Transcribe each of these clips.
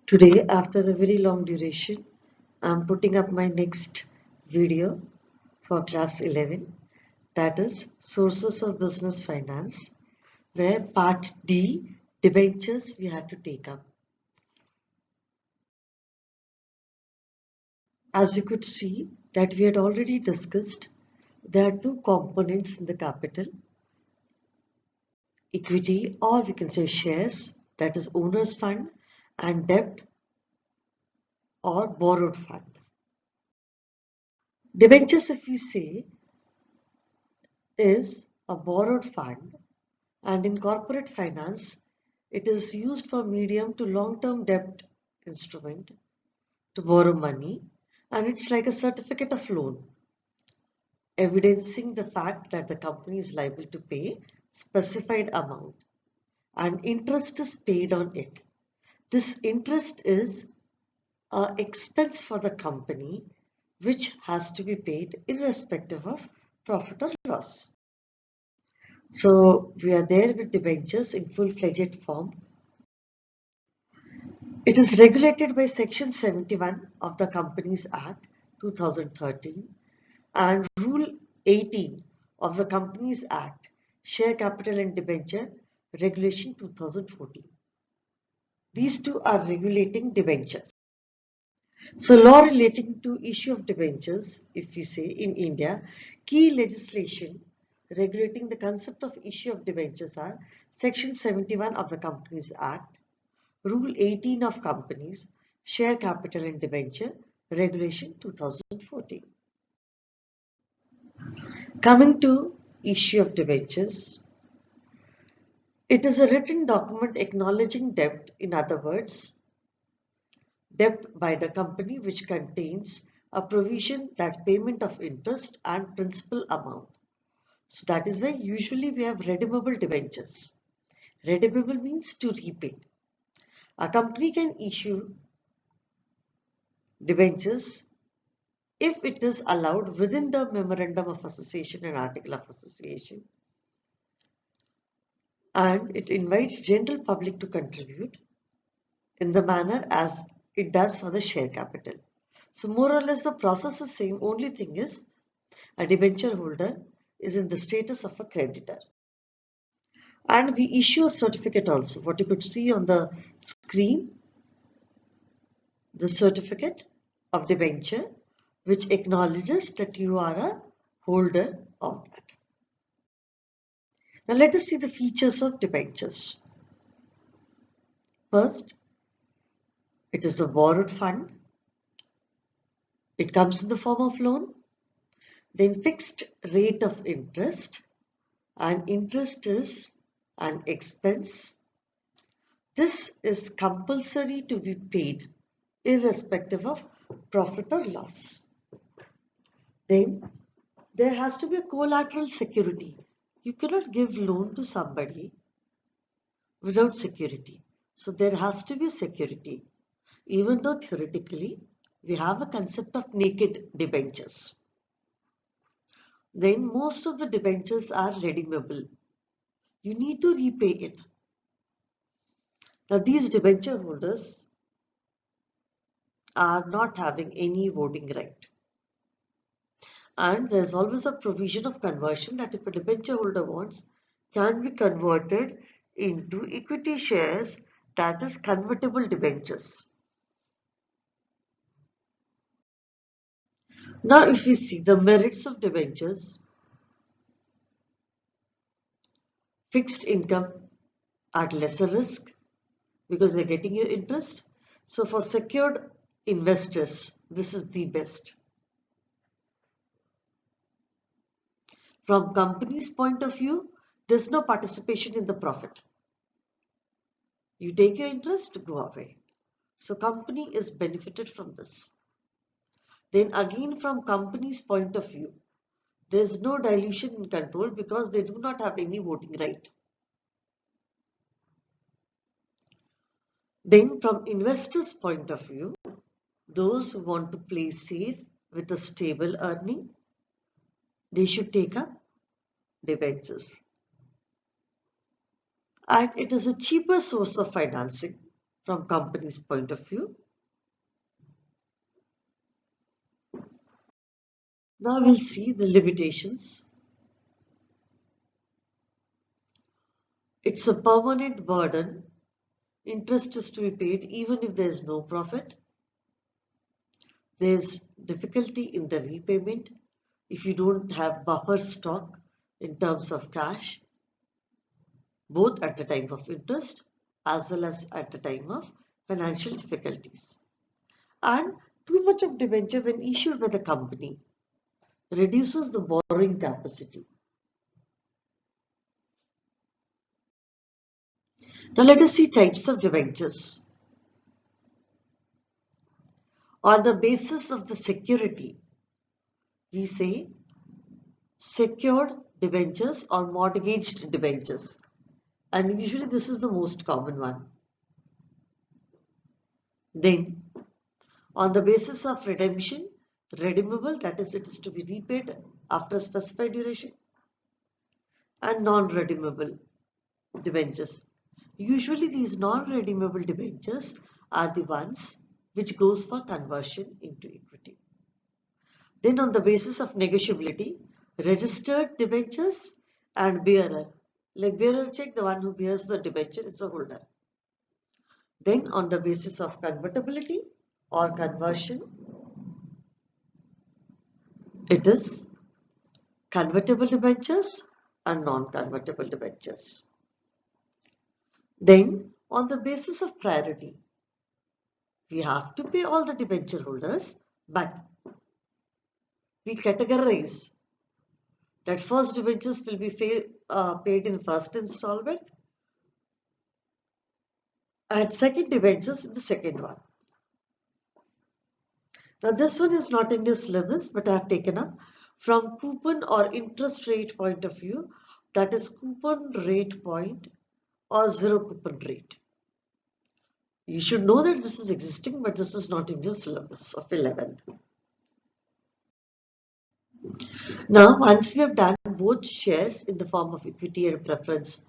Today, after a very long duration, I'm putting up my next video for class 11, that is Sources of Business Finance, where part D, debentures, we had to take up. As you could see that we had already discussed, there are two components in the capital, equity, or we can say shares, that is owner's fund, and debt or borrowed fund. Debentures, if we say, is a borrowed fund, and in corporate finance it is used for medium to long-term debt instrument to borrow money, and it's like a certificate of loan evidencing the fact that the company is liable to pay specified amount and interest is paid on it. This interest is an expense for the company which has to be paid irrespective of profit or loss. So we are there with debentures in full-fledged form. It is regulated by Section 71 of the Companies Act 2013 and Rule 18 of the Companies Act, Share Capital and Debenture Regulation 2014. These two are regulating debentures. So law relating to issue of debentures, if we say in India, key legislation regulating the concept of issue of debentures are Section 71 of the Companies Act, Rule 18 of Companies, Share Capital and Debenture Regulation 2014. Coming to issue of debentures, it is a written document acknowledging debt, in other words, debt by the company which contains a provision that payment of interest and principal amount. So that is why usually we have redeemable debentures. Redeemable means to repay. A company can issue debentures if it is allowed within the Memorandum of Association and Article of Association, and it invites general public to contribute in the manner as it does for the share capital. So more or less the process is same, only thing is a debenture holder is in the status of a creditor. And we issue a certificate also, what you could see on the screen, the certificate of debenture which acknowledges that you are a holder of that. Now let us see the features of debentures. First, it is a borrowed fund. It comes in the form of loan. Then fixed rate of interest, and interest is an expense. This is compulsory to be paid irrespective of profit or loss. Then there has to be a collateral security. You cannot give loan to somebody without security. So there has to be a security, even though theoretically we have a concept of naked debentures. Then most of the debentures are redeemable. You need to repay it. Now these debenture holders are not having any voting right. And there's always a provision of conversion that if a debenture holder wants, can be converted into equity shares, that is convertible debentures. Now if we see the merits of debentures, fixed income at lesser risk because they're getting your interest. So for secured investors, this is the best. From company's point of view, there's no participation in the profit. You take your interest, go away. So company is benefited from this. Then again from company's point of view, there's no dilution in control because they do not have any voting right. Then from investors' point of view, those who want to play safe with a stable earning, they should take up debentures. And it is a cheaper source of financing from company's point of view. Now we'll see the limitations. It's a permanent burden. Interest is to be paid even if there is no profit. There's difficulty in the repayment if you don't have buffer stock in terms of cash, both at the time of interest as well as at the time of financial difficulties. And too much of debenture when issued by the company reduces the borrowing capacity. Now let us see types of debentures. On the basis of the security, we say secured debentures or mortgaged debentures, and usually this is the most common one. Then on the basis of redemption, redeemable, that is, it is to be repaid after a specified duration, and non-redeemable debentures. Usually these non-redeemable debentures are the ones which goes for conversion into equity. Then on the basis of negotiability, registered debentures and bearer. Like bearer check, the one who bears the debenture is the holder. Then on the basis of convertibility or conversion, it is convertible debentures and non-convertible debentures. Then on the basis of priority, we have to pay all the debenture holders, but we categorize that first debentures will be paid in first installment and second debentures in the second one. Now this one is not in your syllabus, but I have taken up from coupon or interest rate point of view, that is coupon rate point or zero coupon rate. You should know that this is existing, but this is not in your syllabus of 11th. Now, once we have done both shares in the form of equity and preference,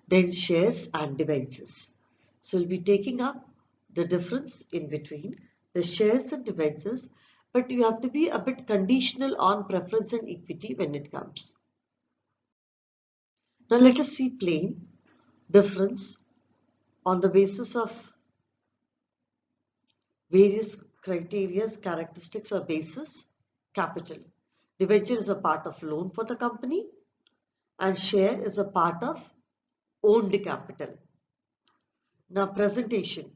then shares and debentures. So we'll be taking up the difference in between the shares and debentures, but you have to be a bit conditional on preference and equity when it comes. Now let us see plain difference on the basis of various criteria, characteristics or basis. Capital. Debenture is a part of loan for the company and share is a part of owned capital. Now presentation.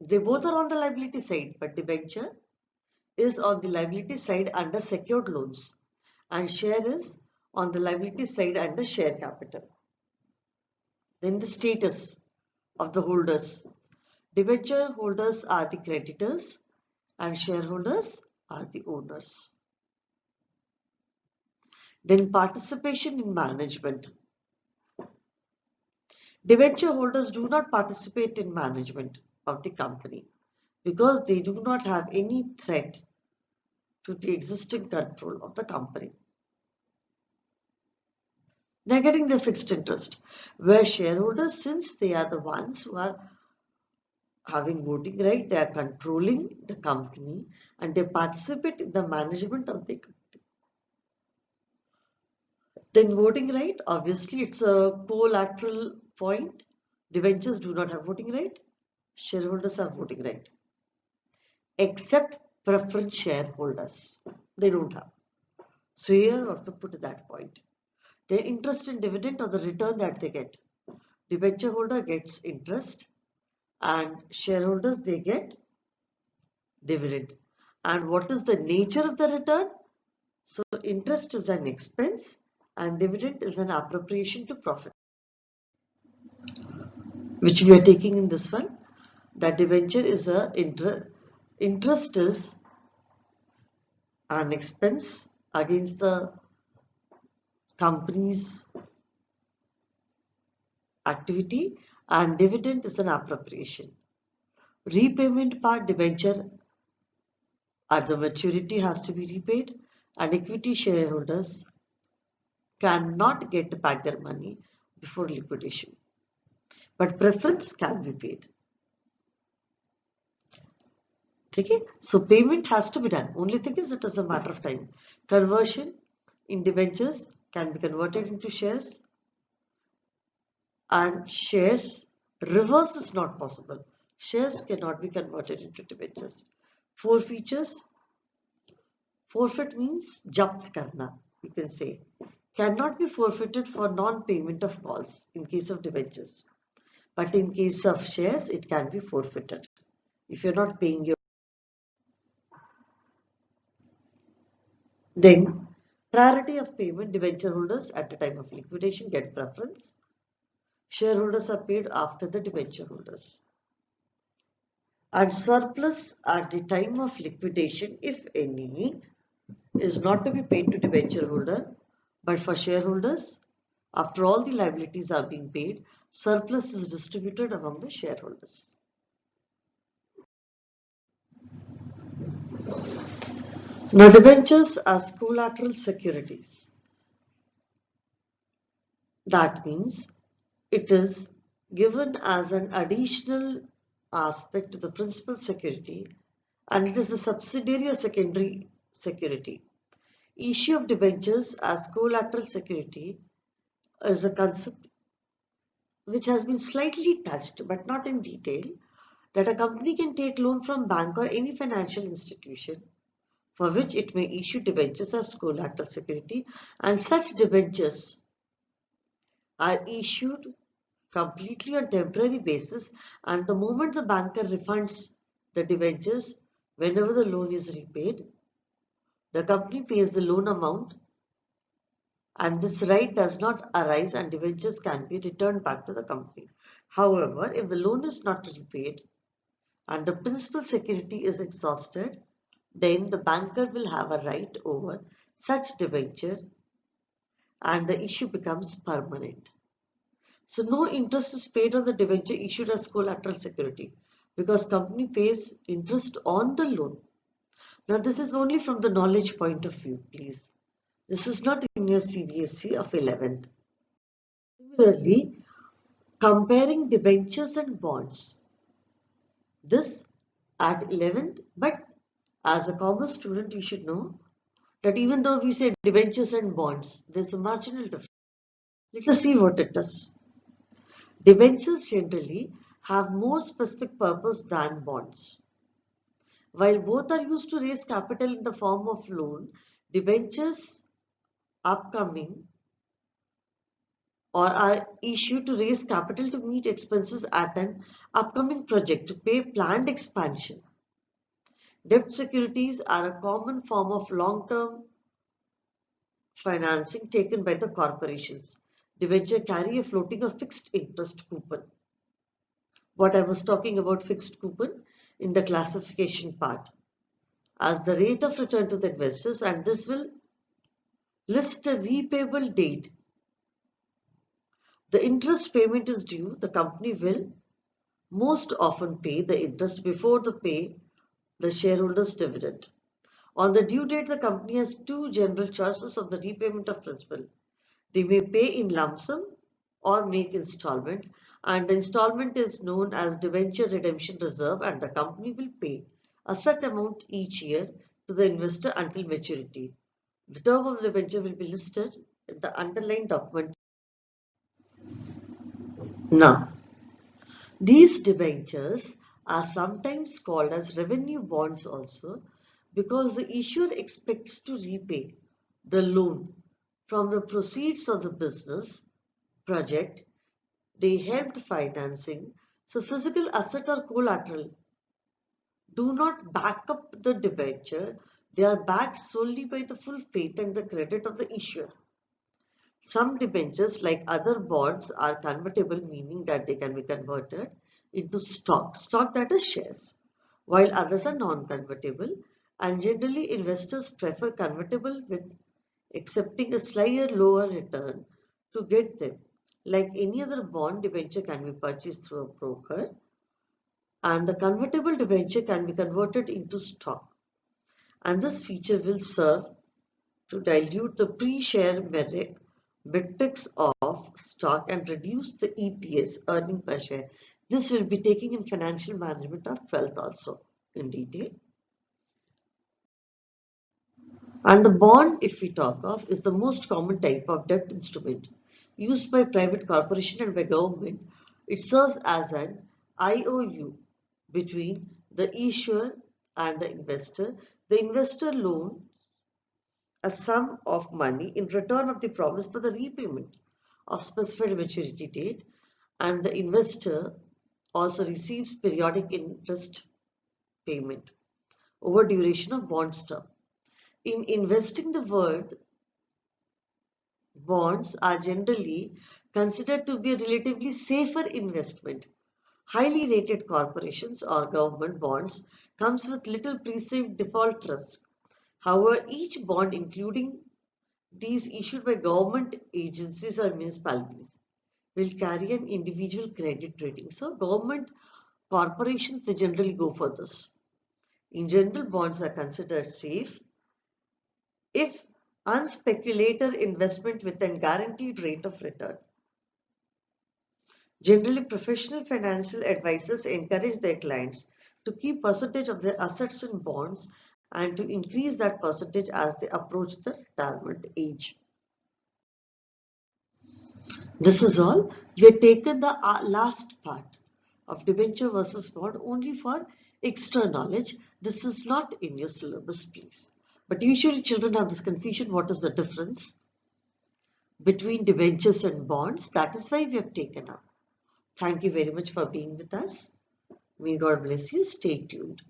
They both are on the liability side, but debenture is on the liability side under secured loans and share is on the liability side under share capital. Then the status of the holders. Debenture holders are the creditors and shareholders are the owners. Then participation in management. Debenture holders do not participate in management of the company because they do not have any threat to the existing control of the company. They are getting the fixed interest, where shareholders, since they are the ones who are having voting right, they are controlling the company and they participate in the management of the company. Then voting right, obviously it's a collateral point. Debentures do not have voting right. Shareholders have voting right. Except preference shareholders. They don't have. So here we have to put that point. Their interest in dividend or the return that they get. Debenture holder gets interest and shareholders, they get dividend. And what is the nature of the return? So interest is an expense and dividend is an appropriation to profit, which we are taking in this one. That debenture is a interest is an expense against the company's activity and dividend is an appropriation. Repayment part, debenture at the maturity has to be repaid and equity shareholders cannot get back their money before liquidation. But preference can be paid. Okay, so payment has to be done. Only thing is it is a matter of time. Conversion in debentures can be converted into shares, and shares reverse is not possible. Shares cannot be converted into debentures. Forfeitures, forfeit means japt karna, you can say, cannot be forfeited for non-payment of calls in case of debentures. But in case of shares, it can be forfeited if you're not paying your. Then, priority of payment, debenture holders at the time of liquidation get preference. Shareholders are paid after the debenture holders. And surplus at the time of liquidation, if any, is not to be paid to debenture holder, but for shareholders. After all the liabilities are being paid, surplus is distributed among the shareholders. Now, debentures as collateral securities. That means it is given as an additional aspect to the principal security, and it is a subsidiary or secondary security. Issue of debentures as collateral security is a concept which has been slightly touched but not in detail, that a company can take loan from bank or any financial institution for which it may issue debentures as collateral security, and such debentures are issued completely on temporary basis, and the moment the banker refunds the debentures, whenever the loan is repaid, the company pays the loan amount, and this right does not arise and debentures can be returned back to the company. However, if the loan is not repaid and the principal security is exhausted, then the banker will have a right over such debenture and the issue becomes permanent. So no interest is paid on the debenture issued as collateral security because company pays interest on the loan. Now this is only from the knowledge point of view, please. This is not in your CBSE of 11th. Similarly, comparing debentures and bonds. This at 11th, but as a commerce student, you should know that even though we say debentures and bonds, there's a marginal difference. Let us see what it is. Debentures generally have more specific purpose than bonds. While both are used to raise capital in the form of loan, debentures upcoming or are issued to raise capital to meet expenses at an upcoming project to pay planned expansion. Debt securities are a common form of long-term financing taken by the corporations. Debenture carry a floating or fixed interest coupon. What I was talking about fixed coupon in the classification part as the rate of return to the investors, and this will list a repayable date. The interest payment is due, the company will most often pay the interest before the shareholders' dividend. On the due date, the company has two general choices of the repayment of principal. They may pay in lump sum or make installment, and the installment is known as debenture redemption reserve, and the company will pay a set amount each year to the investor until maturity. The term of the debenture will be listed in the underlying document. Now, these debentures are sometimes called as revenue bonds also because the issuer expects to repay the loan from the proceeds of the business project they helped financing. So physical asset or collateral do not back up the debenture. They are backed solely by the full faith and the credit of the issuer. Some debentures, like other bonds, are convertible, meaning that they can be converted into stock that is shares, while others are non-convertible, and generally investors prefer convertible with accepting a slightly lower return to get them. Like any other bond, debenture can be purchased through a broker, and the convertible debenture can be converted into stock. And this feature will serve to dilute the pre-share metrics of stock and reduce the EPS, earning per share. This will be taking in financial management of 12th also. in detail. And the bond, if we talk of, is the most common type of debt instrument used by private corporation and by government. It serves as an IOU between the issuer and the investor. The investor loans a sum of money in return of the promise for the repayment of specified maturity date, and the investor also receives periodic interest payment over duration of bonds term. In investing the world, bonds are generally considered to be a relatively safer investment. Highly rated corporations or government bonds comes with little perceived default risk. However, each bond, including these issued by government agencies or municipalities, will carry an individual credit rating. So government corporations, they generally go for this. In general, bonds are considered safe if unspeculator investment with a guaranteed rate of return. Generally, professional financial advisors encourage their clients to keep percentage of their assets in bonds and to increase that percentage as they approach the retirement age. This is all. We have taken the last part of debenture versus bond only for extra knowledge. This is not in your syllabus, please. But usually children have this confusion, what is the difference between debentures and bonds? That is why we have taken up. Thank you very much for being with us. May God bless you. Stay tuned.